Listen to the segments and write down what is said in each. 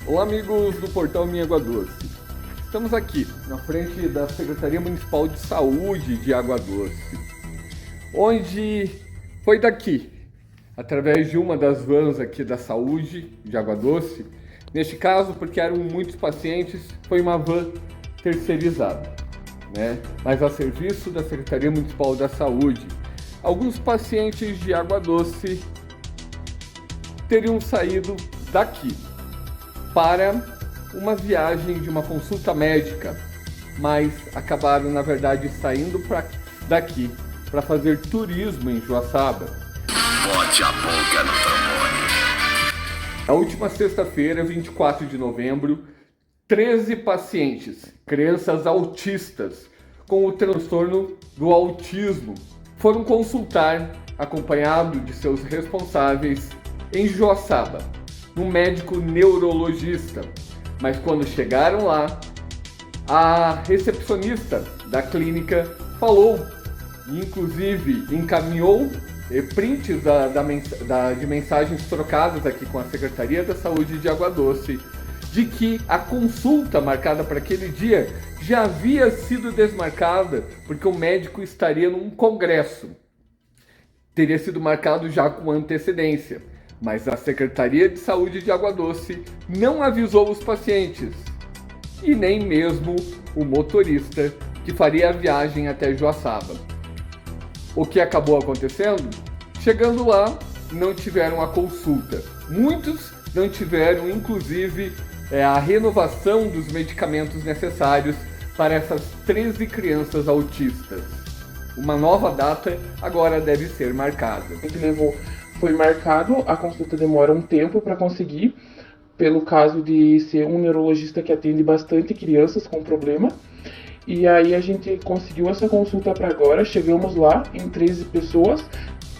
Olá, amigos do portal Minha Água Doce. Estamos aqui na frente da Secretaria Municipal de Saúde de Água Doce, onde foi daqui, através de uma das vans aqui da saúde de Água Doce, neste caso porque eram muitos pacientes, foi uma van terceirizada, né? Mas a serviço da Secretaria Municipal da Saúde. Alguns pacientes de Água Doce teriam saído daqui para uma viagem de uma consulta médica, mas acabaram, na verdade, saindo daqui para fazer turismo em Joaçaba. Bote a boca no trombone. Na última sexta-feira, 24 de novembro, 13 pacientes, crianças autistas, com o transtorno do autismo, foram consultar, acompanhado de seus responsáveis, em Joaçaba, um médico neurologista. Mas quando chegaram lá, a recepcionista da clínica falou, inclusive encaminhou prints de mensagens trocadas aqui com a Secretaria da Saúde de Água Doce, de que a consulta marcada para aquele dia já havia sido desmarcada porque o médico estaria num congresso. Teria sido marcado já com antecedência. Mas a Secretaria de Saúde de Água Doce não avisou os pacientes e nem mesmo o motorista que faria a viagem até Joaçaba. O que acabou acontecendo? Chegando lá, não tiveram a consulta. Muitos não tiveram, inclusive, a renovação dos medicamentos necessários para essas 13 crianças autistas. Uma nova data agora deve ser marcada. Foi marcado, a consulta demora um tempo para conseguir, pelo caso de ser um neurologista que atende bastante crianças com problema. E aí a gente conseguiu essa consulta para agora, chegamos lá em 13 pessoas,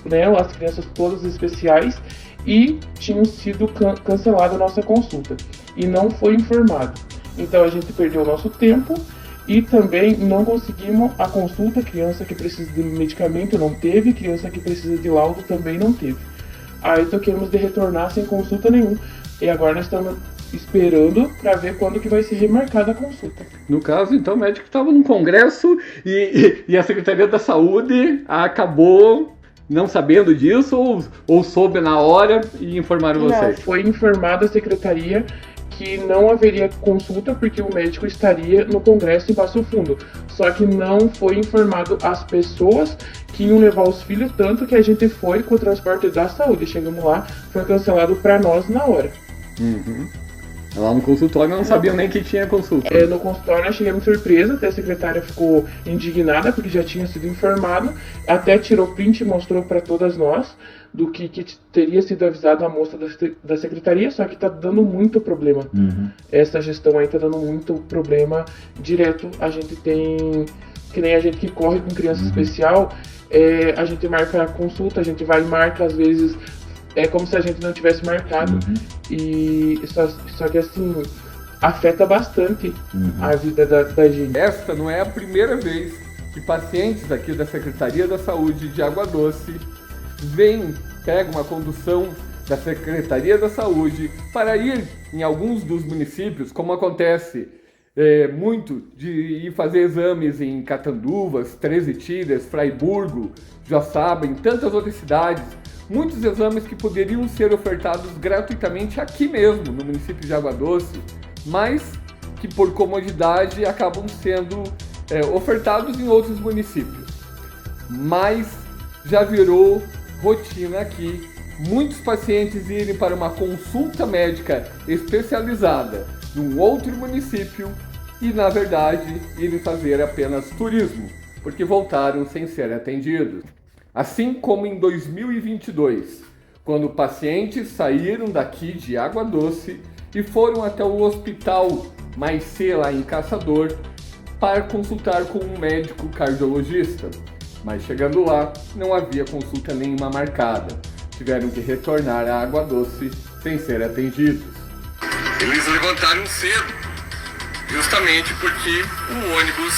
né, as crianças todas especiais, e tinham sido cancelada a nossa consulta. E não foi informado. Então a gente perdeu o nosso tempo e também não conseguimos a consulta. Criança que precisa de medicamento não teve, criança que precisa de laudo também não teve. Aí então queremos de retornar sem consulta nenhuma. E agora nós estamos esperando para ver quando que vai ser remarcada a consulta. No caso, então, o médico estava num congresso e a Secretaria da Saúde acabou não sabendo disso ou soube na hora e informaram vocês? Não, foi informada a Secretaria que não haveria consulta porque o médico estaria no congresso em Passo Fundo. Só que não foi informado as pessoas que iam levar os filhos, tanto que a gente foi com o transporte da saúde. Chegamos lá, foi cancelado para nós na hora. Uhum. Lá no consultório não sabiam nem que tinha consulta. No consultório nós chegamos surpresa, até a secretária ficou indignada porque já tinha sido informado, até tirou print e mostrou para todas nós do que teria sido avisado a moça da secretaria, só que tá dando muito problema. Essa gestão aí tá dando muito problema direto. A gente tem, que nem a gente que corre com criança especial, a gente marca a consulta, a gente vai e marca, às vezes é como se a gente não tivesse marcado. E só que assim, afeta bastante a vida da gente. Esta não é a primeira vez que pacientes aqui da Secretaria da Saúde de Água Doce pegam uma condução da Secretaria da Saúde para ir em alguns dos municípios, como acontece muito, de ir fazer exames em Catanduvas, Treze Tílias, Fraiburgo, Joaçaba, em tantas outras cidades. Muitos exames que poderiam ser ofertados gratuitamente aqui mesmo, no município de Água Doce, mas que por comodidade acabam sendo ofertados em outros municípios. Mas já virou rotina aqui muitos pacientes irem para uma consulta médica especializada num outro município e, na verdade, irem fazer apenas turismo, porque voltaram sem ser atendidos. Assim como em 2022, quando pacientes saíram daqui de Água Doce e foram até o hospital Maicê, lá em Caçador, para consultar com um médico cardiologista. Mas chegando lá, não havia consulta nenhuma marcada. Tiveram que retornar à Água Doce sem ser atendidos. Eles levantaram cedo, justamente porque o ônibus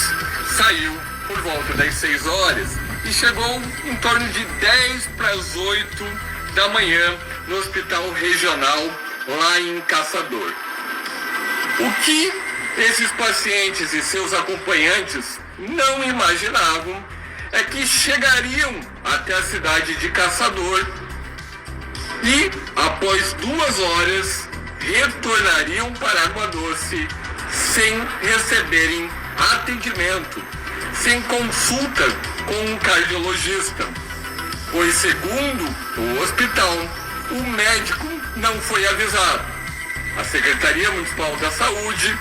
saiu por volta das 6 horas e chegou em torno de 10 para as 8 da manhã no hospital regional lá em Caçador. O que esses pacientes e seus acompanhantes não imaginavam é que chegariam até a cidade de Caçador e, após 2 horas, retornariam para Água Doce sem receberem atendimento, sem consulta com um cardiologista, pois, segundo o hospital, o médico não foi avisado. A Secretaria Municipal da Saúde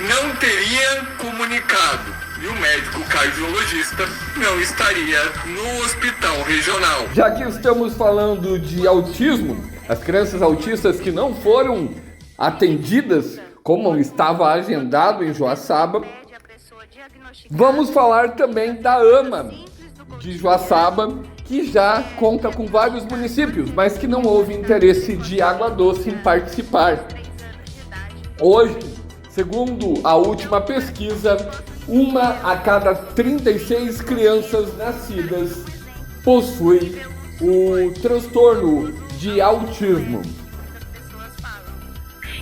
não teria comunicado e o médico cardiologista não estaria no hospital regional. Já que estamos falando de autismo, as crianças autistas que não foram atendidas como estava agendado em Joaçaba, vamos falar também da AMA de Joaçaba, que já conta com vários municípios, mas que não houve interesse de Água Doce em participar. Hoje, segundo a última pesquisa, 1 a cada 36 crianças nascidas possui o transtorno de autismo.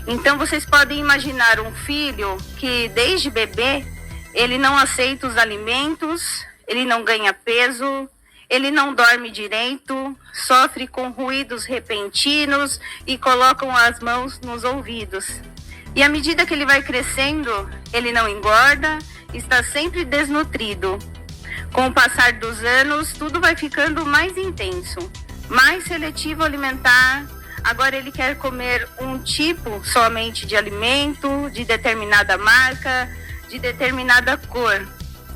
Então vocês podem imaginar um filho que desde bebê ele não aceita os alimentos, ele não ganha peso, ele não dorme direito, sofre com ruídos repentinos e colocam as mãos nos ouvidos. E à medida que ele vai crescendo, ele não engorda, está sempre desnutrido. Com o passar dos anos, tudo vai ficando mais intenso, mais seletivo alimentar. Agora ele quer comer um tipo somente de alimento, de determinada marca, de determinada cor.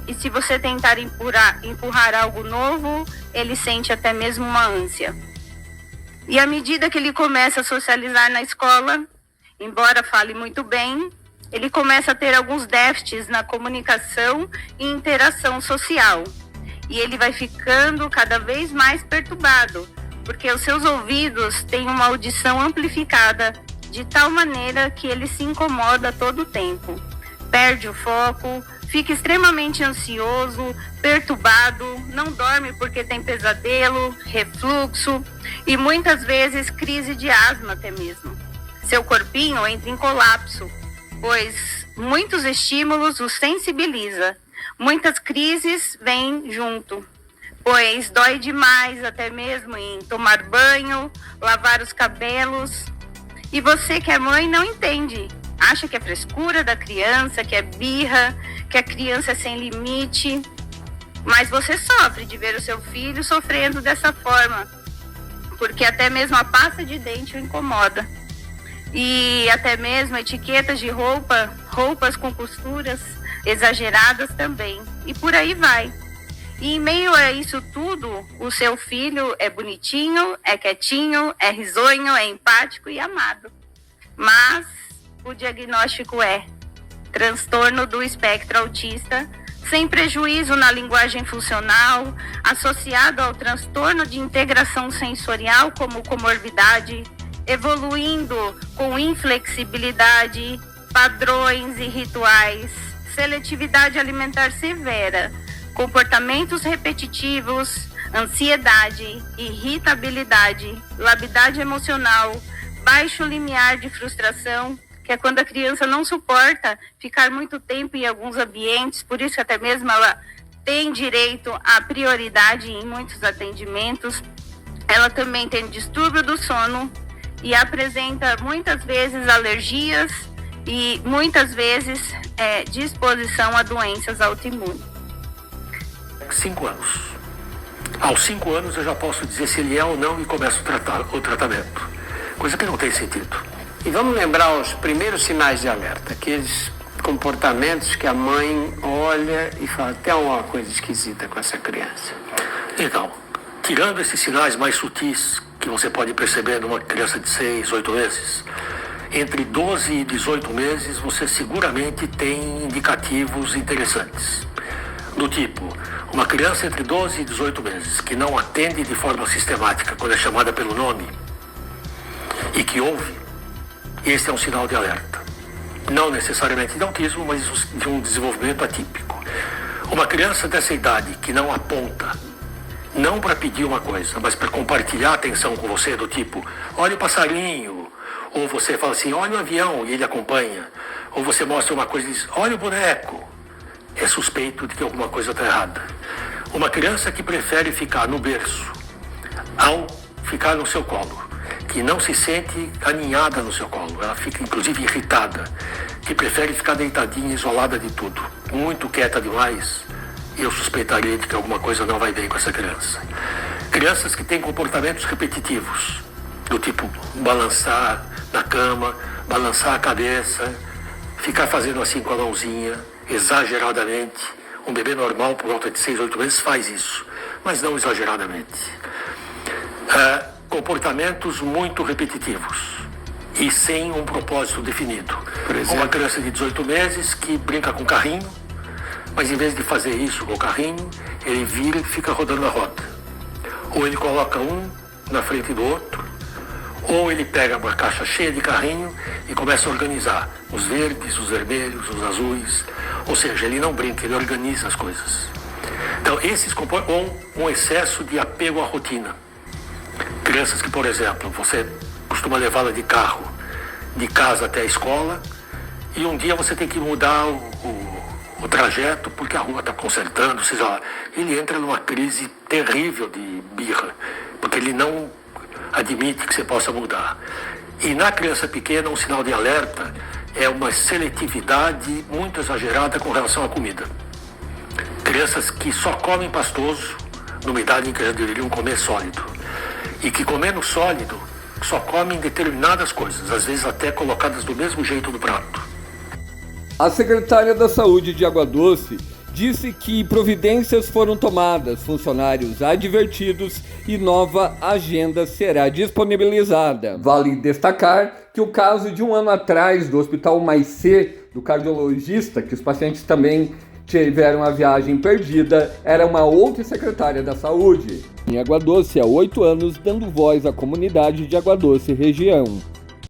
E se você tentar empurrar algo novo, ele sente até mesmo uma ânsia. E à medida que ele começa a socializar na escola, embora fale muito bem, ele começa a ter alguns déficits na comunicação e interação social. E ele vai ficando cada vez mais perturbado, porque os seus ouvidos têm uma audição amplificada de tal maneira que ele se incomoda todo o tempo. Perde o foco, fica extremamente ansioso, perturbado, não dorme porque tem pesadelo, refluxo e muitas vezes crise de asma até mesmo. Seu corpinho entra em colapso, pois muitos estímulos o sensibiliza. Muitas crises vêm junto, pois dói demais até mesmo em tomar banho, lavar os cabelos. E você que é mãe não entende. Acha que é frescura da criança, que é birra, que a criança é sem limite. Mas você sofre de ver o seu filho sofrendo dessa forma, porque até mesmo a pasta de dente o incomoda. E até mesmo etiquetas de roupas com costuras exageradas também. E por aí vai. E em meio a isso tudo, o seu filho é bonitinho, é quietinho, é risonho, é empático e amado. Mas o diagnóstico é transtorno do espectro autista, sem prejuízo na linguagem funcional, associado ao transtorno de integração sensorial como comorbidade, evoluindo com inflexibilidade, padrões e rituais, seletividade alimentar severa, comportamentos repetitivos, ansiedade, irritabilidade, labidade emocional, baixo limiar de frustração, que é quando a criança não suporta ficar muito tempo em alguns ambientes, por isso que até mesmo ela tem direito à prioridade em muitos atendimentos. Ela também tem distúrbio do sono e apresenta muitas vezes alergias e muitas vezes disposição a doenças autoimunes. 5 anos. Aos 5 anos eu já posso dizer se ele é ou não e começo o tratamento. Coisa que não tem sentido. E vamos lembrar os primeiros sinais de alerta, aqueles comportamentos que a mãe olha e fala, tem alguma coisa esquisita com essa criança. Então, tirando esses sinais mais sutis que você pode perceber numa criança de 6, 8 meses, entre 12 e 18 meses você seguramente tem indicativos interessantes. Do tipo, uma criança entre 12 e 18 meses que não atende de forma sistemática quando é chamada pelo nome e que ouve, esse é um sinal de alerta. Não necessariamente de autismo, mas de um desenvolvimento atípico. Uma criança dessa idade que não aponta, não para pedir uma coisa, mas para compartilhar atenção com você, do tipo, olha o passarinho, Ou você fala assim, olha o avião, e ele acompanha. Ou você mostra uma coisa e diz, olha o boneco. É suspeito de que alguma coisa está errada. Uma criança que prefere ficar no berço ao ficar no seu colo, que não se sente aninhada no seu colo, ela fica inclusive irritada, que prefere ficar deitadinha, isolada de tudo, muito quieta demais, eu suspeitaria de que alguma coisa não vai bem com essa criança. Crianças que têm comportamentos repetitivos, do tipo balançar na cama, balançar a cabeça, ficar fazendo assim com a mãozinha, exageradamente. Um bebê normal, por volta de 6, 8 meses, faz isso, mas não exageradamente. Comportamentos muito repetitivos e sem um propósito definido. Por exemplo, uma criança de 18 meses que brinca com carrinho, mas em vez de fazer isso com o carrinho, ele vira e fica rodando a roda. Ou ele coloca um na frente do outro, ou ele pega uma caixa cheia de carrinho e começa a organizar os verdes, os vermelhos, os azuis. Ou seja, ele não brinca, ele organiza as coisas. Então, esses comportamentos, um excesso de apego à rotina. Crianças que, por exemplo, você costuma levá-la de carro, de casa até a escola, e um dia você tem que mudar o trajeto porque a rua está consertando, ou seja, ele entra numa crise terrível de birra, porque ele não admite que você possa mudar. E na criança pequena, um sinal de alerta é uma seletividade muito exagerada com relação à comida. Crianças que só comem pastoso, numa idade em que já deveriam comer sólido. E que comendo sólido, só comem determinadas coisas, às vezes até colocadas do mesmo jeito no prato. A secretária da Saúde de Água Doce disse que providências foram tomadas, funcionários advertidos e nova agenda será disponibilizada. Vale destacar que o caso de um ano atrás do Hospital Maicê, do cardiologista, que os pacientes também tiveram a viagem perdida, era uma outra secretária da Saúde. Em Água Doce há 8 anos, dando voz à comunidade de Água Doce região.